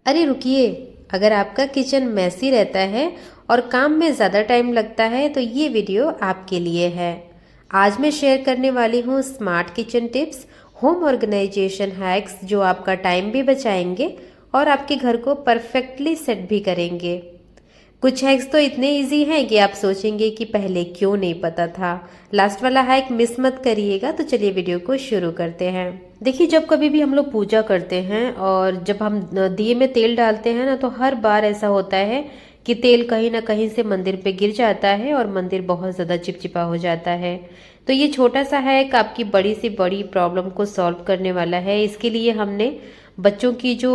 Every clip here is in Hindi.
अरे रुकिए, अगर आपका किचन मैसी रहता है और काम में ज़्यादा टाइम लगता है तो ये वीडियो आपके लिए है। आज मैं शेयर करने वाली हूँ smart kitchen tips, home organisation hacks जो आपका टाइम भी बचाएंगे और आपके घर को परफेक्टली सेट भी करेंगे। कुछ हैक्स तो इतने इजी हैं कि आप सोचेंगे कि पहले क्यों नहीं पता था। लास्ट वाला हैक मिस मत करिएगा। तो चलिए वीडियो को शुरू करते हैं। देखिए, जब कभी भी हम लोग पूजा करते हैं और जब हम दिए में तेल डालते हैं ना, तो हर बार ऐसा होता है कि तेल कहीं ना कहीं से मंदिर पे गिर जाता है और मंदिर बहुत ज़्यादा चिपचिपा हो जाता है। तो ये छोटा सा हैक आपकी बड़ी से बड़ी प्रॉब्लम को सॉल्व करने वाला है। इसके लिए हमने बच्चों की जो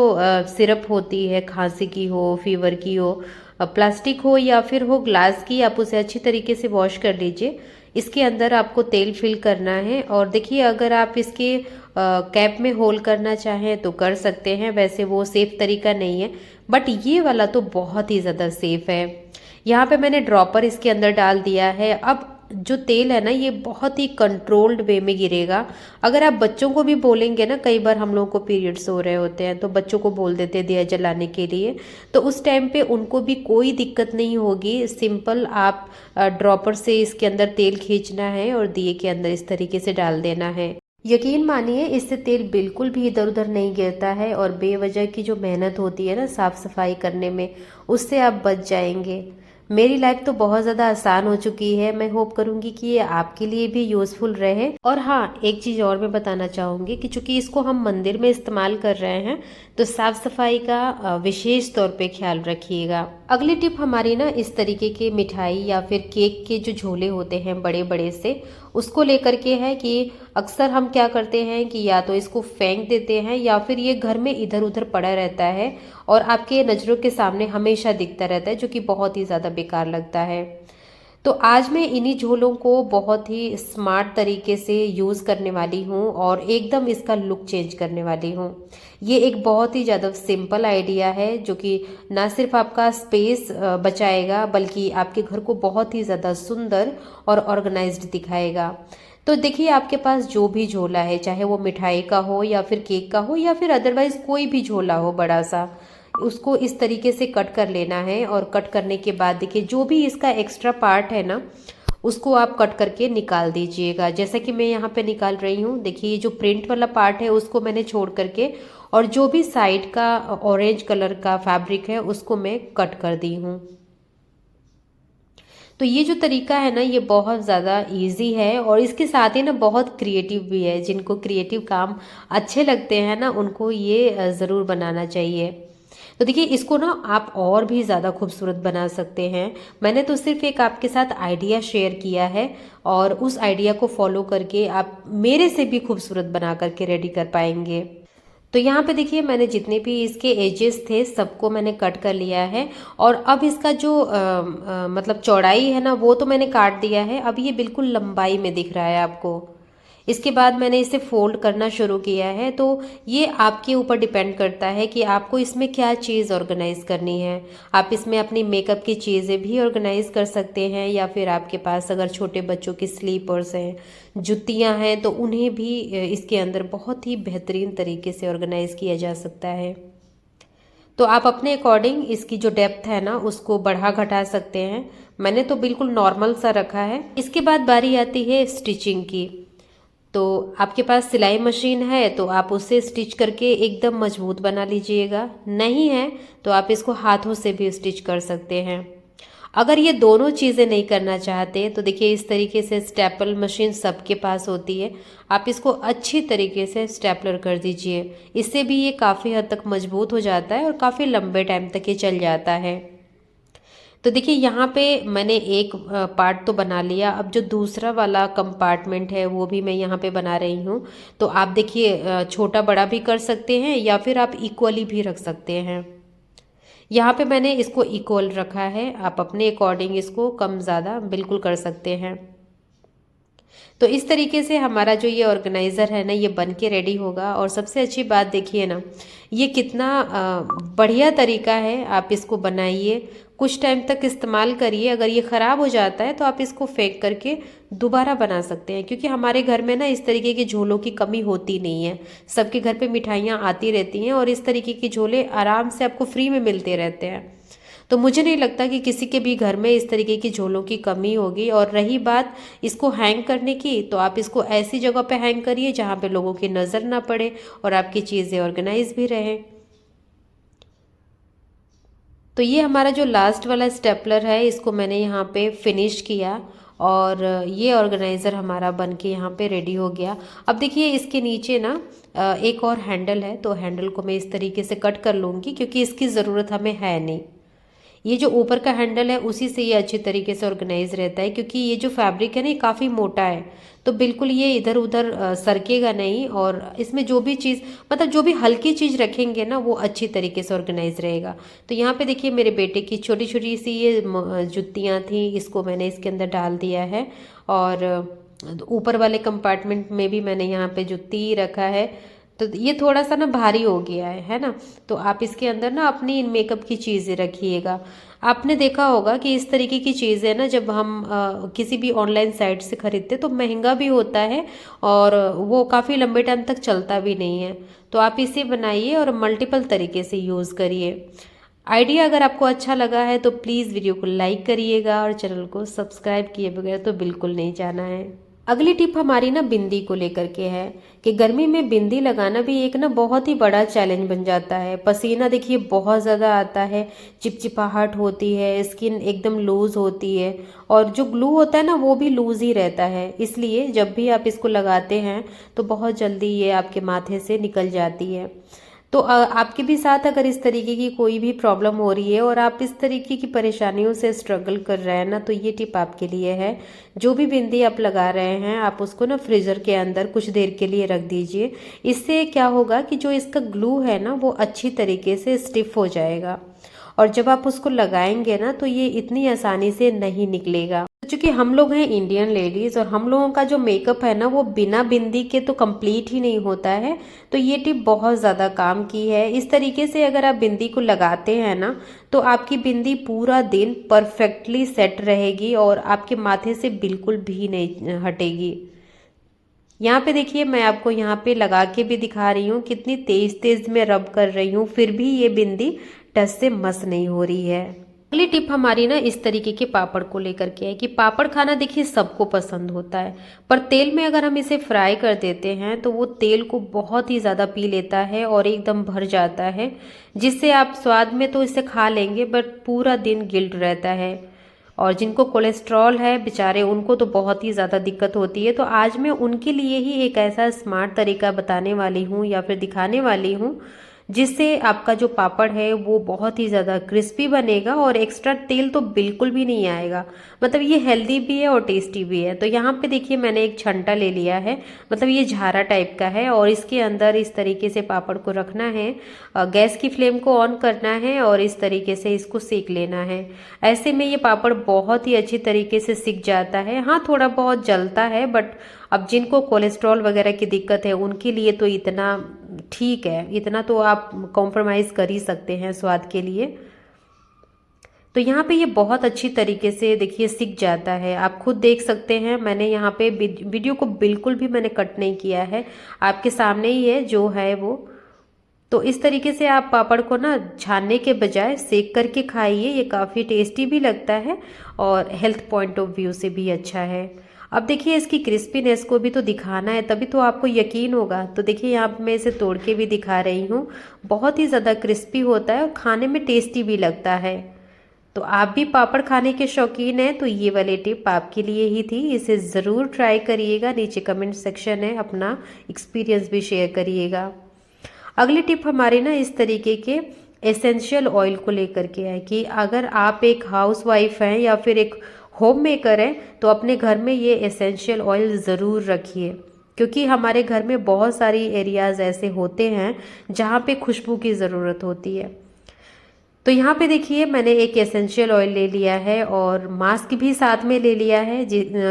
सिरप होती है, खांसी की हो, फीवर की हो, प्लास्टिक हो या फिर हो ग्लास की, आप उसे अच्छी तरीके से वॉश कर लीजिए। इसके अंदर आपको तेल फिल करना है और देखिए, अगर आप इसके कैप में होल करना चाहें तो कर सकते हैं। वैसे वो सेफ तरीका नहीं है, बट ये वाला तो बहुत ही ज़्यादा सेफ है। यहाँ पे मैंने ड्रॉपर इसके अंदर डाल दिया है। अब जो तेल है ना, ये बहुत ही कंट्रोल्ड वे में गिरेगा। अगर आप बच्चों को भी बोलेंगे ना, कई बार हम लोगों को पीरियड्स हो रहे होते हैं तो बच्चों को बोल देते हैं दिया जलाने के लिए, तो उस टाइम पे उनको भी कोई दिक्कत नहीं होगी। सिंपल आप ड्रॉपर से इसके अंदर तेल खींचना है और दिए के अंदर इस तरीके से डाल देना है। यकीन मानिए, इससे तेल बिल्कुल भी इधर उधर नहीं गिरता है और बेवजह की जो मेहनत होती है ना साफ सफाई करने में, उससे आप बच जाएंगे। मेरी लाइफ तो बहुत ज़्यादा आसान हो चुकी है। मैं होप करूंगी कि ये आपके लिए भी यूज़फुल रहे। और हाँ, एक चीज़ और मैं बताना चाहूँगी कि चूंकि इसको हम मंदिर में इस्तेमाल कर रहे हैं, तो साफ सफाई का विशेष तौर पे ख्याल रखिएगा। अगली टिप हमारी ना, इस तरीके के मिठाई या फिर केक के जो झोले होते हैं बड़े बड़े से, उसको लेकर के है कि अक्सर हम क्या करते हैं कि या तो इसको फेंक देते हैं या फिर ये घर में इधर उधर पड़ा रहता है और आपके नज़रों के सामने हमेशा दिखता रहता है, जो कि बहुत ही ज़्यादा बेकार लगता है। तो आज मैं इन्हीं झोलों को बहुत ही स्मार्ट तरीके से यूज़ करने वाली हूँ और एकदम इसका लुक चेंज करने वाली हूँ। ये एक बहुत ही ज़्यादा सिंपल आइडिया है जो कि ना सिर्फ आपका स्पेस बचाएगा, बल्कि आपके घर को बहुत ही ज़्यादा सुंदर और ऑर्गेनाइज्ड दिखाएगा। तो देखिए, आपके पास जो भी झोला है, चाहे वो मिठाई का हो या फिर केक का हो या फिर अदरवाइज कोई भी झोला हो बड़ा सा, उसको इस तरीके से कट कर लेना है। और कट करने के बाद देखिए, जो भी इसका एक्स्ट्रा पार्ट है ना, उसको आप कट करके निकाल दीजिएगा। जैसे कि मैं यहाँ पे निकाल रही हूँ। देखिए, जो प्रिंट वाला पार्ट है उसको मैंने छोड़ करके, और जो भी साइड का ऑरेंज कलर का फैब्रिक है उसको मैं कट कर दी हूँ। तो ये जो तरीका है ना, ये बहुत ज़्यादा इजी है और इसके साथ ही ना बहुत क्रिएटिव भी है। जिनको क्रिएटिव काम अच्छे लगते हैं ना, उनको ये ज़रूर बनाना चाहिए। तो देखिए, इसको ना आप और भी ज़्यादा खूबसूरत बना सकते हैं। मैंने तो सिर्फ एक आपके साथ आइडिया शेयर किया है और उस आइडिया को फॉलो करके आप मेरे से भी खूबसूरत बना करके रेडी कर पाएंगे। तो यहाँ पे देखिए, मैंने जितने भी इसके एजेस थे सबको मैंने कट कर लिया है। और अब इसका जो मतलब चौड़ाई है ना, वो तो मैंने काट दिया है। अब ये बिल्कुल लंबाई में दिख रहा है आपको। इसके बाद मैंने इसे फोल्ड करना शुरू किया है। तो ये आपके ऊपर डिपेंड करता है कि आपको इसमें क्या चीज़ ऑर्गेनाइज करनी है। आप इसमें अपनी मेकअप की चीज़ें भी ऑर्गेनाइज कर सकते हैं, या फिर आपके पास अगर छोटे बच्चों की स्लीपर्स हैं, जुतियां हैं, तो उन्हें भी इसके अंदर बहुत ही बेहतरीन तरीके से ऑर्गेनाइज किया जा सकता है। तो आप अपने अकॉर्डिंग इसकी जो डेप्थ है ना, उसको बढ़ा घटा सकते हैं। मैंने तो बिल्कुल नॉर्मल सा रखा है। इसके बाद बारी आती है स्टिचिंग की। तो आपके पास सिलाई मशीन है तो आप उससे स्टिच करके एकदम मजबूत बना लीजिएगा। नहीं है तो आप इसको हाथों से भी स्टिच कर सकते हैं। अगर ये दोनों चीज़ें नहीं करना चाहते तो देखिए, इस तरीके से स्टेपल मशीन सबके पास होती है। आप इसको अच्छी तरीके से स्टेपलर कर दीजिए। इससे भी ये काफ़ी हद तक मजबूत हो जाता है और काफ़ी लंबे टाइम तक ये चल जाता है। तो देखिए, यहाँ पे मैंने एक पार्ट तो बना लिया। अब जो दूसरा वाला कंपार्टमेंट है वो भी मैं यहाँ पे बना रही हूँ। तो आप देखिए, छोटा बड़ा भी कर सकते हैं या फिर आप इक्वली भी रख सकते हैं। यहाँ पे मैंने इसको इक्वल रखा है। आप अपने अकॉर्डिंग इसको कम ज़्यादा बिल्कुल कर सकते हैं। तो इस तरीके से हमारा जो ये ऑर्गेनाइज़र है ना ये बन के रेडी होगा। और सबसे अच्छी बात देखिए ना, ये कितना बढ़िया तरीका है। आप इसको बनाइए, कुछ टाइम तक इस्तेमाल करिए। अगर ये ख़राब हो जाता है तो आप इसको फेंक करके दोबारा बना सकते हैं, क्योंकि हमारे घर में ना इस तरीके के झोलों की कमी होती नहीं है। सबके घर पे मिठाइयाँ आती रहती हैं और इस तरीके के झोले आराम से आपको फ्री में मिलते रहते हैं। तो मुझे नहीं लगता कि किसी के भी घर में इस तरीके की झोलों की कमी होगी। और रही बात इसको हैंग करने की, तो आप इसको ऐसी जगह पे हैंग करिए जहाँ पे लोगों की नज़र ना पड़े और आपकी चीज़ें ऑर्गेनाइज भी रहें। तो ये हमारा जो लास्ट वाला स्टेपलर है, इसको मैंने यहाँ पे फिनिश किया और ये ऑर्गेनाइज़र हमारा बन के यहाँ पे रेडी हो गया। अब देखिए इसके नीचे ना एक और हैंडल है, तो हैंडल को मैं इस तरीके से कट कर लूँगी क्योंकि इसकी ज़रूरत हमें है नहीं। ये जो ऊपर का हैंडल है उसी से ये अच्छी तरीके से ऑर्गेनाइज रहता है, क्योंकि ये जो फैब्रिक है ना ये काफ़ी मोटा है, तो बिल्कुल ये इधर उधर सरकेगा नहीं। और इसमें जो भी चीज़, मतलब जो भी हल्की चीज़ रखेंगे ना वो अच्छी तरीके से ऑर्गेनाइज रहेगा। तो यहाँ पे देखिए मेरे बेटे की छोटी छोटी सी ये जुत्तियाँ थी, इसको मैंने इसके अंदर डाल दिया है। और ऊपर वाले कंपार्टमेंट में भी मैंने यहाँ पे जुत्ती रखा है। तो ये थोड़ा सा ना भारी हो गया है ना। तो आप इसके अंदर ना अपनी मेकअप की चीज़ें रखिएगा। आपने देखा होगा कि इस तरीके की चीज़ें ना जब हम किसी भी ऑनलाइन साइट से खरीदते तो महंगा भी होता है और वो काफ़ी लंबे टाइम तक चलता भी नहीं है। तो आप इसे बनाइए और मल्टीपल तरीके से यूज़ करिए। आइडिया अगर आपको अच्छा लगा है तो प्लीज़ वीडियो को लाइक करिएगा और चैनल को सब्सक्राइब किए बगैर तो बिल्कुल नहीं जाना है। अगली टिप हमारी ना बिंदी को लेकर के है कि गर्मी में बिंदी लगाना भी एक ना बहुत ही बड़ा चैलेंज बन जाता है। पसीना देखिए बहुत ज़्यादा आता है, चिपचिपाहट होती है, स्किन एकदम लूज़ होती है और जो ग्लू होता है ना वो भी लूज़ ही रहता है। इसलिए जब भी आप इसको लगाते हैं तो बहुत जल्दी ये आपके माथे से निकल जाती है। तो आपके भी साथ अगर इस तरीके की कोई भी प्रॉब्लम हो रही है और आप इस तरीके की परेशानियों से स्ट्रगल कर रहे हैं ना, तो ये टिप आपके लिए है। जो भी बिंदी आप लगा रहे हैं आप उसको ना फ्रीज़र के अंदर कुछ देर के लिए रख दीजिए। इससे क्या होगा कि जो इसका ग्लू है ना वो अच्छी तरीके से स्टिफ हो जाएगा और जब आप उसको लगाएंगे ना तो ये इतनी आसानी से नहीं निकलेगा। चूंकि हम लोग हैं इंडियन लेडीज और हम लोगों का जो मेकअप है ना वो बिना बिंदी के तो कंप्लीट ही नहीं होता है, तो ये टिप बहुत ज़्यादा काम की है। इस तरीके से अगर आप बिंदी को लगाते हैं ना तो आपकी बिंदी पूरा दिन परफेक्टली सेट रहेगी और आपके माथे से बिल्कुल भी नहीं हटेगी। यहाँ पे देखिए मैं आपको यहाँ पे लगा के भी दिखा रही हूँ, कितनी तेज तेज मैं रब कर रही हूँ, फिर भी ये बिंदी टच से मस नहीं हो रही है। अगली टिप हमारी ना इस तरीके के पापड़ को लेकर के है कि पापड़ खाना देखिए सबको पसंद होता है, पर तेल में अगर हम इसे फ्राई कर देते हैं तो वो तेल को बहुत ही ज़्यादा पी लेता है और एकदम भर जाता है, जिससे आप स्वाद में तो इसे खा लेंगे बट पूरा दिन गिल्ट रहता है। और जिनको कोलेस्ट्रॉल है बेचारे उनको तो बहुत ही ज़्यादा दिक्कत होती है। तो आज मैं उनके लिए ही एक ऐसा स्मार्ट तरीका बताने वाली हूँ या फिर दिखाने वाली हूँ जिससे आपका जो पापड़ है वो बहुत ही ज़्यादा क्रिस्पी बनेगा और एक्स्ट्रा तेल तो बिल्कुल भी नहीं आएगा। मतलब ये हेल्दी भी है और टेस्टी भी है। तो यहाँ पे देखिए मैंने एक छंटा ले लिया है, मतलब ये झारा टाइप का है और इसके अंदर इस तरीके से पापड़ को रखना है, गैस की फ्लेम को ऑन करना है और इस तरीके से इसको सेक लेना है। ऐसे में ये पापड़ बहुत ही अच्छी तरीके से सिक जाता है। हाँ थोड़ा बहुत जलता है बट अब जिनको कोलेस्ट्रॉल वगैरह की दिक्कत है उनके लिए तो इतना ठीक है, इतना तो आप कॉम्प्रोमाइज़ कर ही सकते हैं स्वाद के लिए। तो यहाँ पे ये बहुत अच्छी तरीके से देखिए सिक जाता है, आप खुद देख सकते हैं। मैंने यहाँ पे वीडियो को बिल्कुल भी मैंने कट नहीं किया है, आपके सामने ही है जो है वो। तो इस तरीके से आप पापड़ को ना छानने के बजाय सेक करके खाइए, ये काफ़ी टेस्टी भी लगता है और हेल्थ पॉइंट ऑफ व्यू से भी अच्छा है। अब देखिए इसकी क्रिस्पीनेस को भी तो दिखाना है तभी तो आपको यकीन होगा। तो देखिए यहाँ पे मैं इसे तोड़ के भी दिखा रही हूँ, बहुत ही ज़्यादा क्रिस्पी होता है और खाने में टेस्टी भी लगता है। तो आप भी पापड़ खाने के शौकीन हैं तो ये वाली टिप आपके लिए ही थी, इसे ज़रूर ट्राई करिएगा। नीचे कमेंट सेक्शन है, अपना एक्सपीरियंस भी शेयर करिएगा। अगली टिप हमारी ना इस तरीके के एसेंशियल ऑयल को लेकर के है कि अगर आप एक हाउसवाइफ हैं या फिर एक होम मेकर हैं तो अपने घर में ये एसेंशियल ऑयल ज़रूर रखिए, क्योंकि हमारे घर में बहुत सारी एरियाज़ ऐसे होते हैं जहाँ पे खुशबू की ज़रूरत होती है। तो यहाँ पे देखिए मैंने एक एसेंशियल ऑयल ले लिया है और मास्क भी साथ में ले लिया है।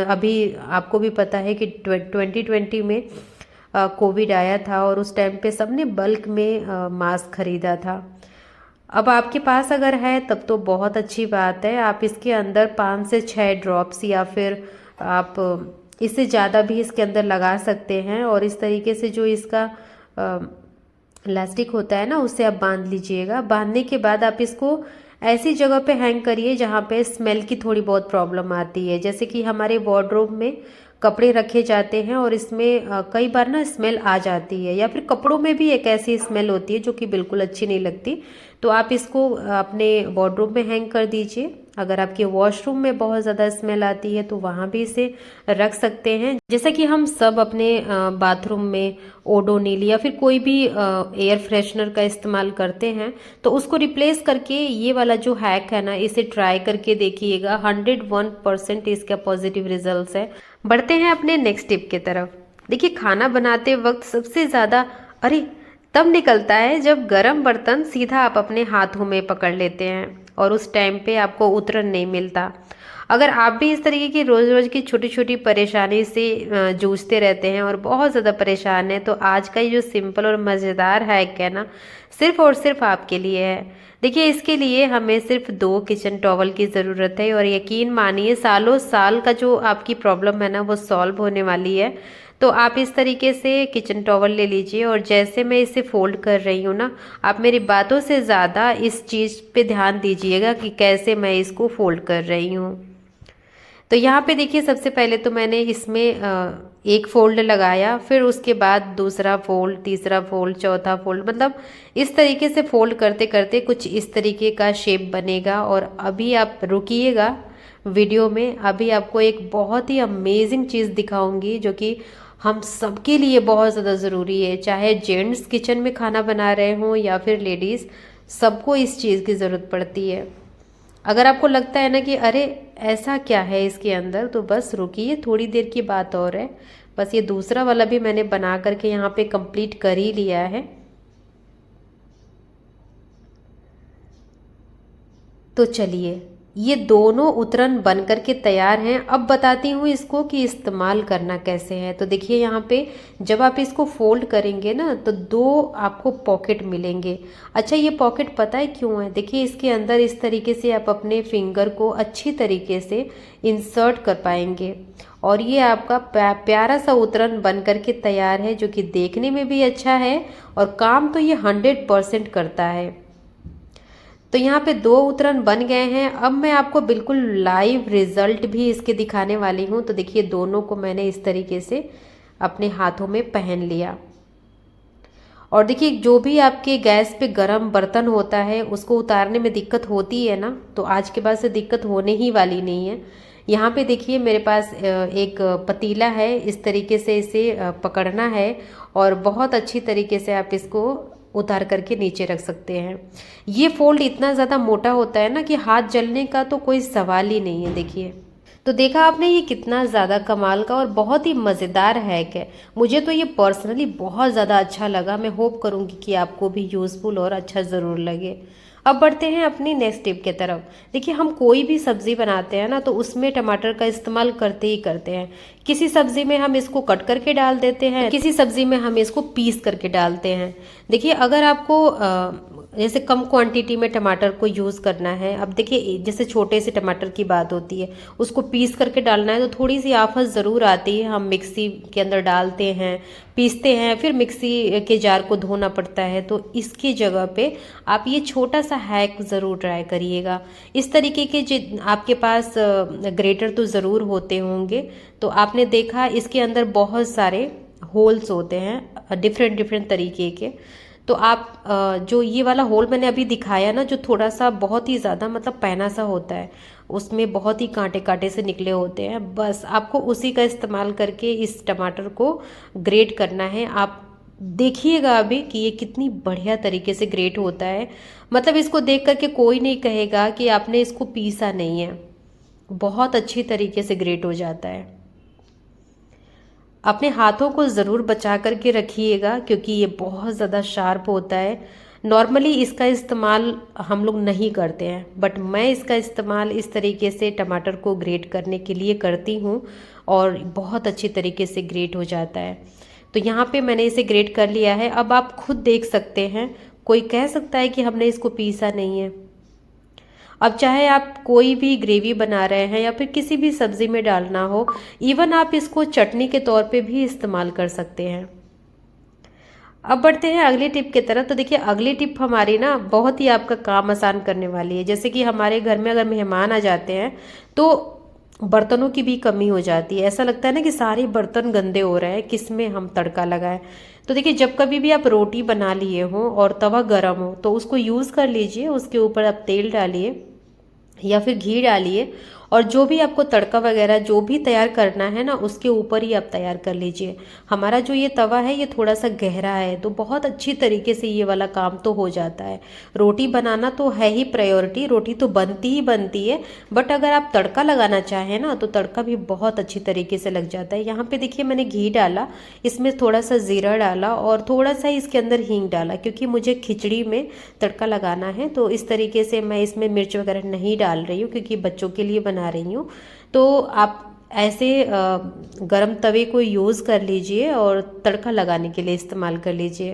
अभी आपको भी पता है कि 2020 में कोविड आया था और उस टाइम पे सबने बल्क में मास्क खरीदा था। अब आपके पास अगर है तब तो बहुत अच्छी बात है। आप इसके अंदर 5 से 6 ड्रॉप्स या फिर आप इससे ज़्यादा भी इसके अंदर लगा सकते हैं और इस तरीके से जो इसका इलास्टिक होता है ना उससे आप बांध लीजिएगा। बांधने के बाद आप इसको ऐसी जगह पे हैंग करिए जहाँ पे स्मेल की थोड़ी बहुत प्रॉब्लम आती है। जैसे कि हमारे वार्डरोब में कपड़े रखे जाते हैं और इसमें कई बार ना स्मेल आ जाती है, या फिर कपड़ों में भी एक ऐसी स्मेल होती है जो कि बिल्कुल अच्छी नहीं लगती। तो आप इसको अपने वार्डरोब में हैंग कर दीजिए। अगर आपके वॉशरूम में बहुत ज़्यादा स्मेल आती है तो वहाँ भी इसे रख सकते हैं। जैसा कि हम सब अपने बाथरूम में ओडोनिल या फिर कोई भी एयर फ्रेशनर का इस्तेमाल करते हैं, तो उसको रिप्लेस करके ये वाला जो हैक है ना इसे ट्राई करके देखिएगा। 101% इसका पॉजिटिव रिजल्ट है। बढ़ते हैं अपने नेक्स्ट टिप की तरफ। देखिए खाना बनाते वक्त सबसे ज़्यादा अरे तब निकलता है जब गरम बर्तन सीधा आप अपने हाथों में पकड़ लेते हैं और उस टाइम पे आपको उतरन नहीं मिलता। अगर आप भी इस तरीके की रोज़ रोज़ की छोटी छोटी परेशानी से जूझते रहते हैं और बहुत ज़्यादा परेशान हैं, तो आज का ये जो सिंपल और मज़ेदार हैक है ना सिर्फ और सिर्फ आपके लिए है। देखिए इसके लिए हमें सिर्फ 2 किचन टॉवल की ज़रूरत है और यकीन मानिए सालों साल का जो आपकी प्रॉब्लम है ना वो सॉल्व होने वाली है। तो आप इस तरीके से किचन टॉवल ले लीजिए और जैसे मैं इसे फोल्ड कर रही हूँ ना, आप मेरी बातों से ज़्यादा इस चीज़ पे ध्यान दीजिएगा कि कैसे मैं इसको फोल्ड कर रही हूँ। तो यहाँ पे देखिए सबसे पहले तो मैंने इसमें एक फोल्ड लगाया, फिर उसके बाद दूसरा फोल्ड, तीसरा फोल्ड, चौथा फोल्ड, मतलब इस तरीके से फोल्ड करते करते कुछ इस तरीके का शेप बनेगा। और अभी आप रुकिएगा वीडियो में, अभी आपको एक बहुत ही अमेजिंग चीज़ दिखाऊंगी जो कि हम सबके लिए बहुत ज़्यादा ज़रूरी है। चाहे जेंट्स किचन में खाना बना रहे हों या फिर लेडीज़, सबको इस चीज़ की ज़रूरत पड़ती है। अगर आपको लगता है ना कि अरे ऐसा क्या है इसके अंदर, तो बस रुकिए, थोड़ी देर की बात और है। बस ये दूसरा वाला भी मैंने बना करके यहाँ पे कंप्लीट कर ही लिया है। तो चलिए ये दोनों उतरन बन करके तैयार हैं। अब बताती हूँ इसको कि इस्तेमाल करना कैसे है। तो देखिए यहाँ पे जब आप इसको फोल्ड करेंगे ना तो 2 आपको पॉकेट मिलेंगे। अच्छा ये पॉकेट पता है क्यों है? देखिए इसके अंदर इस तरीके से आप अपने फिंगर को अच्छी तरीके से इंसर्ट कर पाएंगे और ये आपका प्यारा सा उतरन बन करके तैयार है, जो कि देखने में भी अच्छा है और काम तो ये 100% करता है। तो यहाँ पे 2 उतरन बन गए हैं। अब मैं आपको बिल्कुल लाइव रिजल्ट भी इसके दिखाने वाली हूँ। तो देखिए दोनों को मैंने इस तरीके से अपने हाथों में पहन लिया और देखिए जो भी आपके गैस पे गरम बर्तन होता है उसको उतारने में दिक्कत होती है ना, तो आज के बाद से दिक्कत होने ही वाली नहीं है। यहाँ पे देखिए मेरे पास एक पतीला है, इस तरीके से इसे पकड़ना है और बहुत अच्छी तरीके से आप इसको उतार करके नीचे रख सकते हैं। ये फोल्ड इतना ज़्यादा मोटा होता है ना कि हाथ जलने का तो कोई सवाल ही नहीं है। देखिए तो देखा आपने ये कितना ज़्यादा कमाल का और बहुत ही मज़ेदार हैक है। मुझे तो ये पर्सनली बहुत ज़्यादा अच्छा लगा। मैं होप करूँगी कि आपको भी यूज़फुल और अच्छा ज़रूर लगे। अब बढ़ते हैं अपनी नेक्स्ट टिप की तरफ। देखिए हम कोई भी सब्ज़ी बनाते हैं ना तो उसमें टमाटर का इस्तेमाल करते ही करते हैं। किसी सब्ज़ी में हम इसको कट करके डाल देते हैं, किसी सब्ज़ी में हम इसको पीस करके डालते हैं। देखिए अगर आपको जैसे कम क्वांटिटी में टमाटर को यूज़ करना है, अब देखिए जैसे छोटे से टमाटर की बात होती है, उसको पीस करके डालना है तो थोड़ी सी आफत ज़रूर आती है। हम मिक्सी के अंदर डालते हैं, पीसते हैं, फिर मिक्सी के जार को धोना पड़ता है। तो इसकी जगह पे आप ये छोटा सा हैक ज़रूर ट्राई करिएगा। इस तरीके के जो आपके पास ग्रेटर तो ज़रूर होते होंगे, तो आपने देखा इसके अंदर बहुत सारे होल्स होते हैं डिफरेंट डिफरेंट तरीके के। तो आप जो ये वाला होल मैंने अभी दिखाया ना, जो थोड़ा सा बहुत ही ज़्यादा मतलब पैना सा होता है, उसमें बहुत ही कांटे कांटे से निकले होते हैं, बस आपको उसी का इस्तेमाल करके इस टमाटर को ग्रेट करना है। आप देखिएगा अभी कि ये कितनी बढ़िया तरीके से ग्रेट होता है। मतलब इसको देख करके कोई नहीं कहेगा कि आपने इसको पीसा नहीं है, बहुत अच्छी तरीके से ग्रेट हो जाता है। अपने हाथों को ज़रूर बचा करके रखिएगा क्योंकि ये बहुत ज़्यादा शार्प होता है। नॉर्मली इसका इस्तेमाल हम लोग नहीं करते हैं, बट मैं इसका इस्तेमाल इस तरीके से टमाटर को ग्रेट करने के लिए करती हूँ और बहुत अच्छी तरीके से ग्रेट हो जाता है। तो यहाँ पे मैंने इसे ग्रेट कर लिया है। अब आप खुद देख सकते हैं, कोई कह सकता है कि हमने इसको पीसा नहीं है। अब चाहे आप कोई भी ग्रेवी बना रहे हैं या फिर किसी भी सब्जी में डालना हो, इवन आप इसको चटनी के तौर पे भी इस्तेमाल कर सकते हैं। अब बढ़ते हैं अगली टिप की तरफ। तो देखिए अगली टिप हमारी ना बहुत ही आपका काम आसान करने वाली है। जैसे कि हमारे घर में अगर मेहमान आ जाते हैं तो बर्तनों की भी कमी हो जाती है। ऐसा लगता है ना कि सारे बर्तन गंदे हो रहे हैं, किस में हम तड़का लगाएं। तो देखिए जब कभी भी आप रोटी बना लिए हो और तवा गर्म हो तो उसको यूज़ कर लीजिए, उसके ऊपर आप तेल डालिए या फिर घी डालिए और जो भी आपको तड़का वगैरह जो भी तैयार करना है ना उसके ऊपर ही आप तैयार कर लीजिए। हमारा जो ये तवा है ये थोड़ा सा गहरा है तो बहुत अच्छी तरीके से ये वाला काम तो हो जाता है। रोटी बनाना तो है ही प्रायोरिटी, रोटी तो बनती ही बनती है, बट अगर आप तड़का लगाना चाहें ना तो तड़का भी बहुत अच्छी तरीके से लग जाता है। यहाँ पे देखिए मैंने घी डाला, इसमें थोड़ा सा ज़ीरा डाला और थोड़ा सा इसके अंदर हींग डाला, क्योंकि मुझे खिचड़ी में तड़का लगाना है। तो इस तरीके से मैं इसमें मिर्च वगैरह नहीं डाल रही हूँ क्योंकि बच्चों के लिए बना रही हूँ। तो आप ऐसे गरम तवे को यूज़ कर लीजिए और तड़का लगाने के लिए इस्तेमाल कर लीजिए।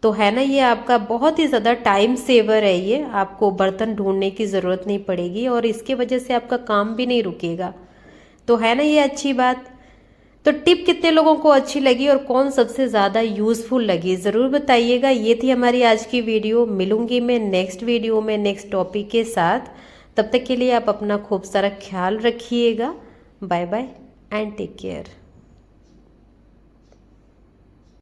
तो है ना, ये आपका बहुत ही ज़्यादा टाइम सेवर है। ये आपको बर्तन ढूंढने की ज़रूरत नहीं पड़ेगी और इसके वजह से आपका काम भी नहीं रुकेगा। तो है ना ये अच्छी बात। तो टिप कितने लोगों को अच्छी लगी और कौन सबसे ज़्यादा यूज़फुल लगी ज़रूर बताइएगा। ये थी हमारी आज की वीडियो। मिलूंगी मैं नेक्स्ट वीडियो में नेक्स्ट टॉपिक के साथ। तब तक के लिए आप अपना खूब सारा ख्याल रखिएगा। Bye bye and take care.